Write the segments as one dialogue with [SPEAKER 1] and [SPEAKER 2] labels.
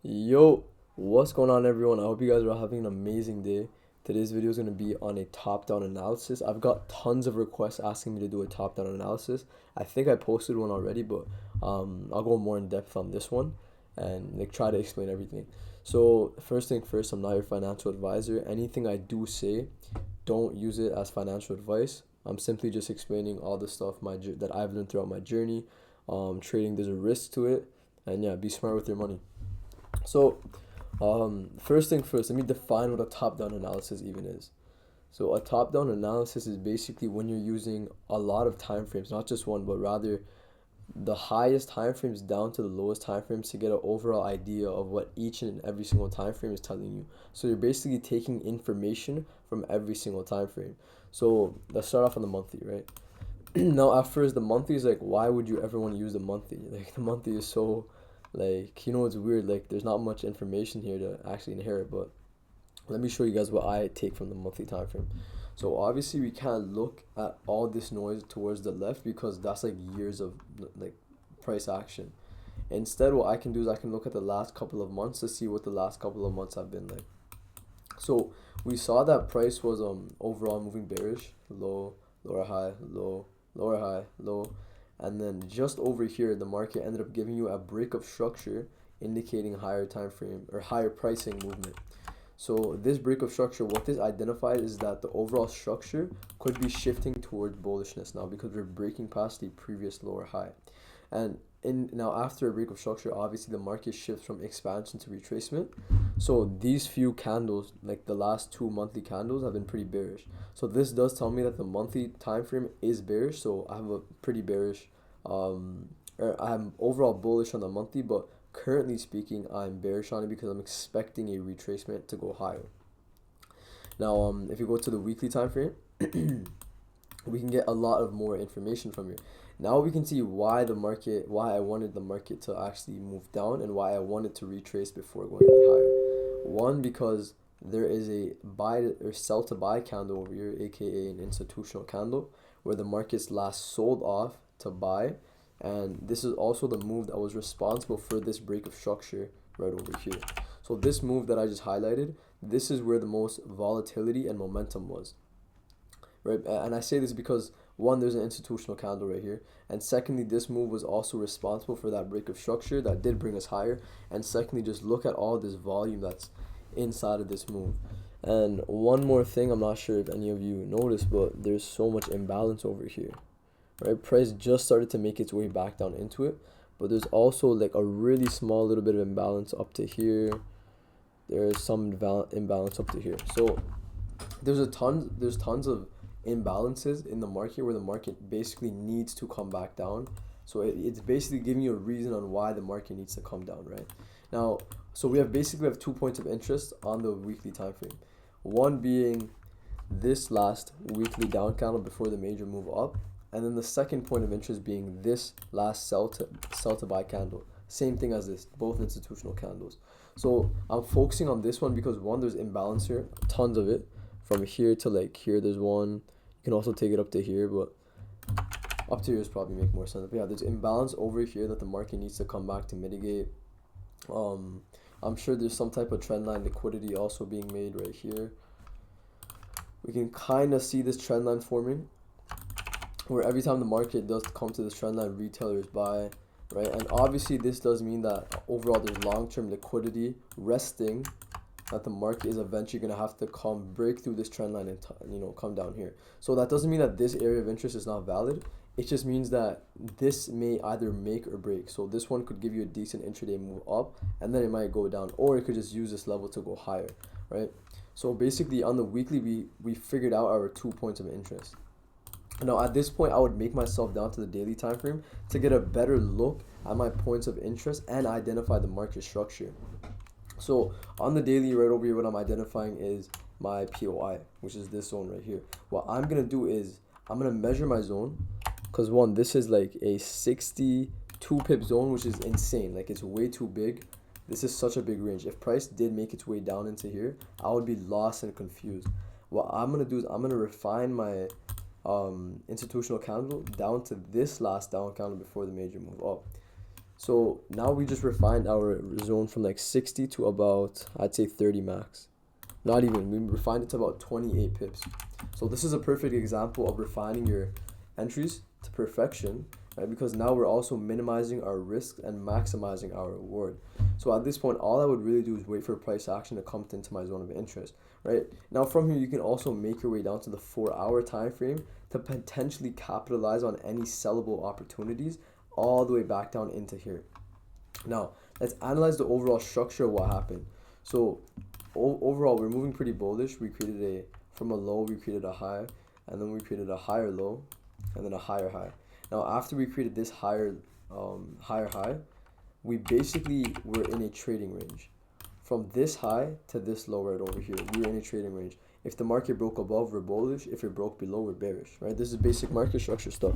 [SPEAKER 1] Yo, what's going on, everyone? I hope you guys are having an amazing day. Today's video is going to be on a top-down analysis. I've got tons of requests asking me to do a top-down analysis. I think I posted one already, but I'll go more in depth on this one and like try to explain everything. So first thing first, I'm not your financial advisor. Anything I do say, don't use it as financial advice. I'm simply just explaining all the stuff that I've learned throughout my journey. Trading, there's a risk to it, and yeah, be smart with your money. So, first thing first, let me define what a top-down analysis even is. So, a top-down analysis is basically when you're using a lot of time frames, not just one, but rather the highest time frames down to the lowest time frames to get an overall idea of what each and every single time frame is telling you. So, you're basically taking information from every single time frame. So, let's start off on the monthly, right? Now, at first, the monthly is like, why would you ever want to use the monthly? Like, the monthly is so, like, it's weird. Like, there's not much information here to actually inherit, but let me show you guys what I take from the monthly time frame. So, obviously, we can't look at all this noise towards the left because that's like years of like price action. Instead, what I can do is I can look at the last couple of months to see what the last couple of months have been like. So, we saw that price was overall moving bearish, low, lower high, low, lower high, low, and then just over here the market ended up giving you a break of structure indicating higher time frame or higher pricing movement. So this break of structure, what this identified is that the overall structure could be shifting towards bullishness now because we're breaking past the previous lower high. And in now after a break of structure, obviously the market shifts from expansion to retracement. So these few candles, like the last two monthly candles, have been pretty bearish. So this does tell me that the monthly time frame is bearish. So I have a pretty bearish, or I'm overall bullish on the monthly, but currently speaking, I'm bearish on it because I'm expecting a retracement to go higher. Now, if you go to the weekly time frame, we can get a lot of more information from here. Now we can see why I wanted the market to actually move down and why I wanted to retrace before going any higher. One, because there is a or sell to buy candle over here, aka an institutional candle, where the market's last sold off to buy, and this is also the move that was responsible for this break of structure right over here. So this move that I just highlighted, this is where the most volatility and momentum was, right? And I say this because one, there's an institutional candle right here, and secondly, this move was also responsible for that break of structure that did bring us higher. And secondly, just look at all this volume that's inside of this move. And one more thing, I'm not sure if any of you noticed, but there's so much imbalance over here, right? Price just started to make its way back down into it, but there's also like a really small little bit of imbalance up to here. There's some imbalance up to here. So there's tons of imbalances in the market where the market basically needs to come back down. So it's basically giving you a reason on why the market needs to come down, right? Now, so we have 2 points of interest on the weekly time frame. One being this last weekly down candle before the major move up, and then the second point of interest being this last sell to buy candle. Same thing as this, both institutional candles. So I'm focusing on this one because one, there's imbalance here, tons of it. From here to like here, there's one. You can also take it up to here, but up to here is probably make more sense. But yeah, there's imbalance over here that the market needs to come back to mitigate. Um, I'm sure there's some type of trend line liquidity also being made right here. We can kind of see this trend line forming, where every time the market does come to this trend line, retailers buy, right? And obviously, this does mean that overall there's long-term liquidity resting, that the market is eventually going to have to come break through this trend line and come down here. So that doesn't mean that this area of interest is not valid. It just means that this may either make or break. So this one could give you a decent intraday move up, and then it might go down, or it could just use this level to go higher, right? So basically, on the weekly, we figured out our 2 points of interest. Now at this point, I would make myself down to the daily time frame to get a better look at my points of interest and identify the market structure. So on the daily right over here, what I'm identifying is my POI, which is this zone right here. What I'm gonna do is I'm gonna measure my zone, because one, this is like a 62 pip zone, which is insane. Like, it's way too big. This is such a big range. If price did make its way down into here, I would be lost and confused. What I'm gonna do is I'm gonna refine my institutional candle down to this last down candle before the major move up. So now we just refined our zone from like 60 to about, I'd say 30 max. Not even, we refined it to about 28 pips. So this is a perfect example of refining your entries to perfection, right? Because now we're also minimizing our risk and maximizing our reward. So at this point, all I would really do is wait for price action to come into my zone of interest, right? Now from here, you can also make your way down to the 4-hour time frame to potentially capitalize on any sellable opportunities all the way back down into here. Now, let's analyze the overall structure of what happened. So overall, we're moving pretty bullish. We created from a low, we created a high, and then we created a higher low, and then a higher high. Now, after we created this higher high, we basically were in a trading range. From this high to this low right over here, we were in a trading range. If the market broke above, we're bullish. If it broke below, we're bearish, right? This is basic market structure stuff.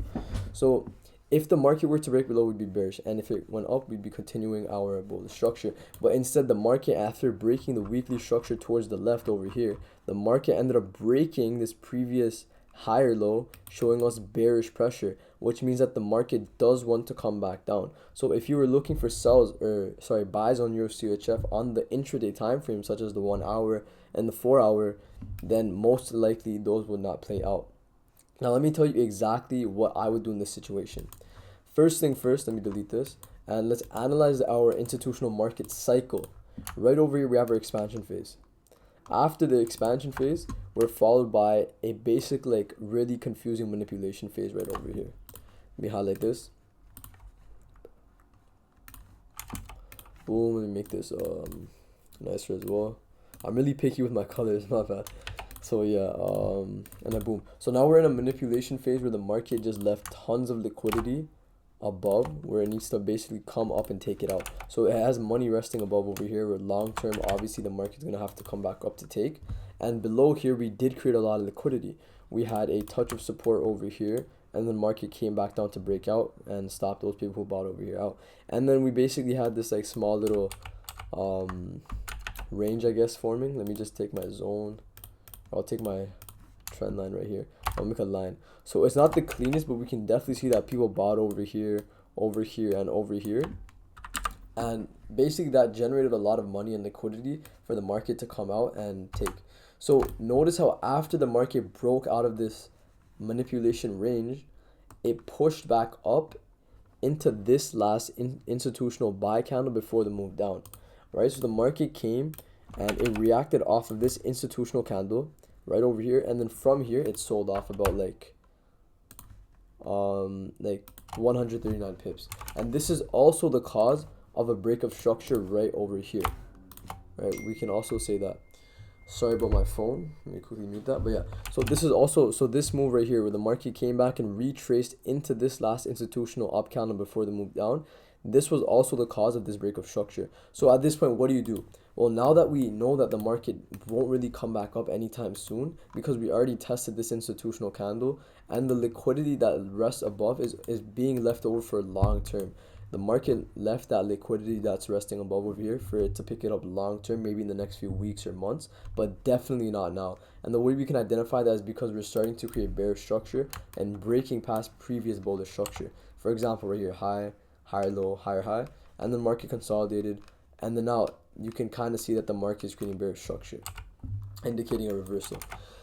[SPEAKER 1] So if the market were to break below, we'd be bearish, and if it went up, we'd be continuing our bullish structure. But instead, the market, after breaking the weekly structure towards the left over here, the market ended up breaking this previous higher low, showing us bearish pressure, which means that the market does want to come back down. So if you were looking for buys on your CHF on the intraday time frame, such as the 1 hour and the 4 hour, then most likely those would not play out. Now let me tell you exactly what I would do in this situation. First thing first, let me delete this, and let's analyze our institutional market cycle. Right over here, we have our expansion phase. After the expansion phase, we're followed by a basic, like, really confusing manipulation phase right over here. Let me highlight this. Boom, let me make this nicer as well. I'm really picky with my colors, my bad. So yeah, and then boom. So now we're in a manipulation phase where the market just left tons of liquidity above where it needs to basically come up and take it out. So it has money resting above over here where long term, obviously the market's going to have to come back up to take. And below here, we did create a lot of liquidity. We had a touch of support over here, and then market came back down to break out and stop those people who bought over here out. And then we basically had this like small little range, I guess, forming. Let me just take my zone. I'll take my trend line right here. I'll make a line. So it's not the cleanest, but we can definitely see that people bought over here, and over here. And basically that generated a lot of money and liquidity for the market to come out and take. So notice how after the market broke out of this manipulation range, it pushed back up into this last institutional buy candle before the move down, right? So the market came and it reacted off of this institutional candle right over here, and then from here it sold off about like 139 pips. And this is also the cause of a break of structure right over here, right? We can also say that. Sorry about my phone, let me quickly mute that. But yeah, so this is also, so this move right here where the market came back and retraced into this last institutional up candle before the move down, this was also the cause of this break of structure. So at this point, what do? Well, now that we know that the market won't really come back up anytime soon because we already tested this institutional candle, and the liquidity that rests above is being left over for long term. The market left that liquidity that's resting above over here for it to pick it up long term, maybe in the next few weeks or months, but definitely not now. And the way we can identify that is because we're starting to create bearish structure and breaking past previous bullish structure. For example, right here, high, higher low, higher high, and then market consolidated, and then now you can kind of see that the market is creating bearish structure, indicating a reversal.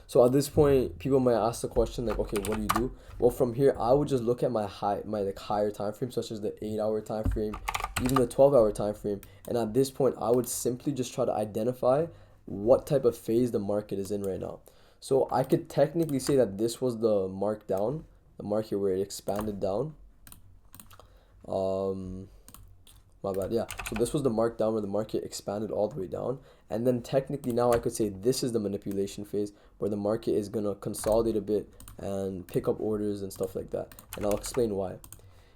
[SPEAKER 1] So at this point, people might ask the question like, okay, what do? Well, from here, I would just look at my higher time frame, such as the 8-hour time frame, even the 12-hour time frame, and at this point, I would simply just try to identify what type of phase the market is in right now. So I could technically say that this was the mark down, the market where it expanded down. My bad, yeah. So this was the mark down where the market expanded all the way down. And then technically now I could say this is the manipulation phase where the market is going to consolidate a bit and pick up orders and stuff like that. And I'll explain why.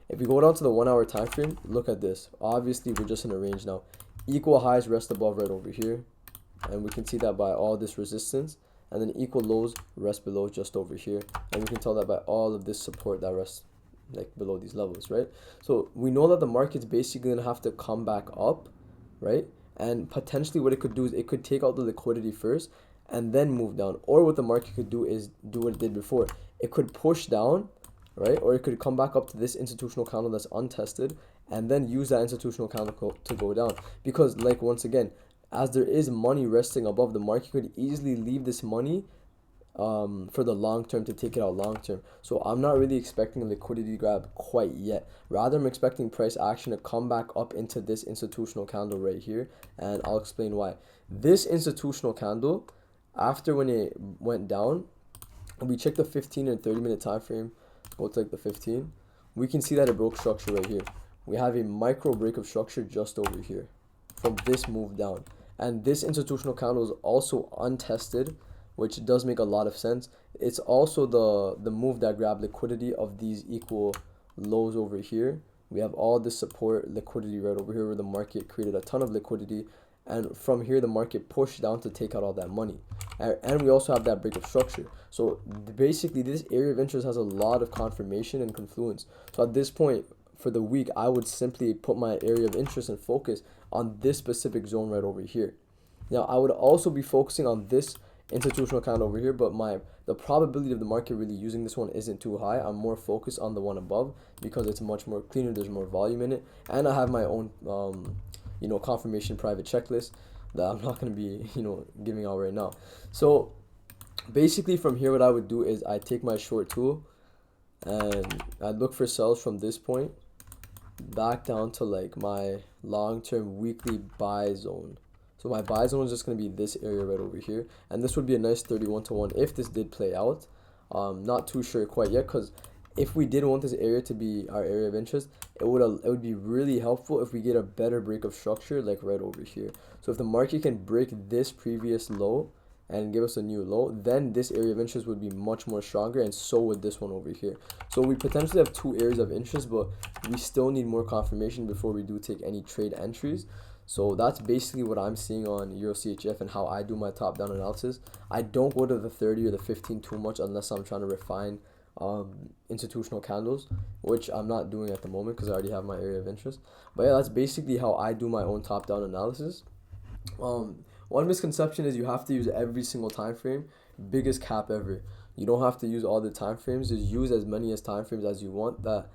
[SPEAKER 1] If we go down to the 1-hour time frame, look at this. Obviously, we're just in a range now. Equal highs rest above right over here. And we can see that by all this resistance. And then equal lows rest below just over here. And we can tell that by all of this support that rests like below these levels, right? So we know that the market's basically gonna have to come back up, right? And potentially what it could do is it could take out the liquidity first and then move down. Or what the market could do is do what it did before. It could push down, right? Or it could come back up to this institutional candle that's untested and then use that institutional candle to go down. Because, like, once again, as there is money resting above, the market could easily leave this money for the long term to take it out long term. So I'm not really expecting a liquidity grab quite yet. Rather, I'm expecting price action to come back up into this institutional candle right here, and I'll explain why. This institutional candle, after when it went down, we check the 15 and 30-minute time frame. Go to like the 15. We can see that it broke structure right here. We have a micro break of structure just over here from this move down. And this institutional candle is also untested, which does make a lot of sense. It's also the move that grabbed liquidity of these equal lows over here. We have all this support liquidity right over here where the market created a ton of liquidity, and from here the market pushed down to take out all that money. And we also have that break of structure. So basically this area of interest has a lot of confirmation and confluence. So at this point for the week, I would simply put my area of interest and focus on this specific zone right over here. Now I would also be focusing on this institutional candle over here, but the probability of the market really using this one isn't too high. I'm more focused on the one above because it's much more cleaner, there's more volume in it, and I have my own confirmation private checklist that I'm not going to be giving out right now. So basically from here what I would do is I take my short tool and I look for sells from this point back down to like my long-term weekly buy zone. So my buy zone is just going to be this area right over here, and this would be a nice 31-to-1 if this did play out. Not too sure quite yet, because if we did want this area to be our area of interest, it would be really helpful if we get a better break of structure like right over here. So if the market can break this previous low and give us a new low, then this area of interest would be much more stronger, and so would this one over here. So we potentially have two areas of interest, but we still need more confirmation before we do take any trade entries. So that's basically what I'm seeing on Euro CHF and how I do my top down analysis. I don't go to the 30 or the 15 too much unless I'm trying to refine institutional candles, which I'm not doing at the moment because I already have my area of interest. But yeah, that's basically how I do my own top down analysis. One misconception is you have to use every single time frame. Biggest cap ever. You don't have to use all the time frames. Just use as many as time frames as you want. That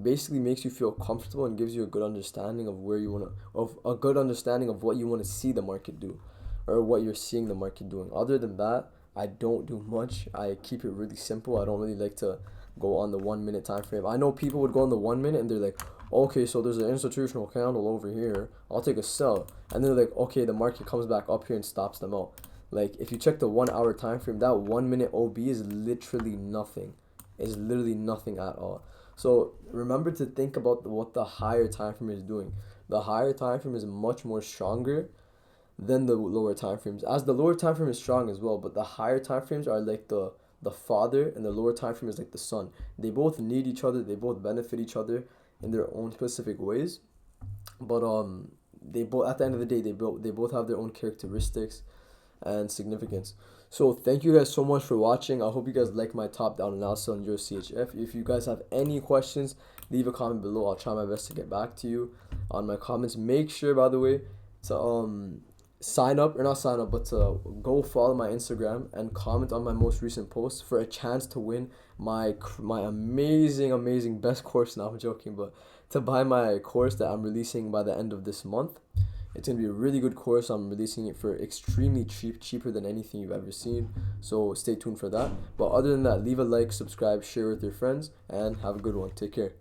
[SPEAKER 1] basically makes you feel comfortable and gives you a good understanding of where you want to, of a good understanding of what you want to see the market do, or what you're seeing the market doing. Other than that, I don't do much. I keep it really simple. I don't really like to go on the 1 minute time frame. I know people would go on the 1 minute and they're like, okay, so there's an institutional candle over here, I'll take a sell, and they're like, okay, the market comes back up here and stops them out. Like if you check the 1 hour time frame, that 1 minute OB is literally nothing. It's literally nothing at all. So remember to think about what the higher time frame is doing. The higher time frame is much more stronger than the lower time frames. As the lower time frame is strong as well, but the higher time frames are like the father, and the lower time frame is like the son. They both need each other. They both benefit each other in their own specific ways. But they both, at the end of the day, they both have their own characteristics and significance. So thank you guys so much for watching. I hope you guys like my top down analysis on Euro CHF. If you guys have any questions, leave a comment below. I'll try my best to get back to you on my comments. Make sure, by the way, to sign up, or not sign up, but to go follow my Instagram and comment on my most recent post for a chance to win my amazing best course. Now I'm joking, but to buy my course that I'm releasing by the end of this month. It's going to be a really good course. I'm releasing it for extremely cheap, cheaper than anything you've ever seen. So stay tuned for that. But other than that, leave a like, subscribe, share with your friends, and have a good one. Take care.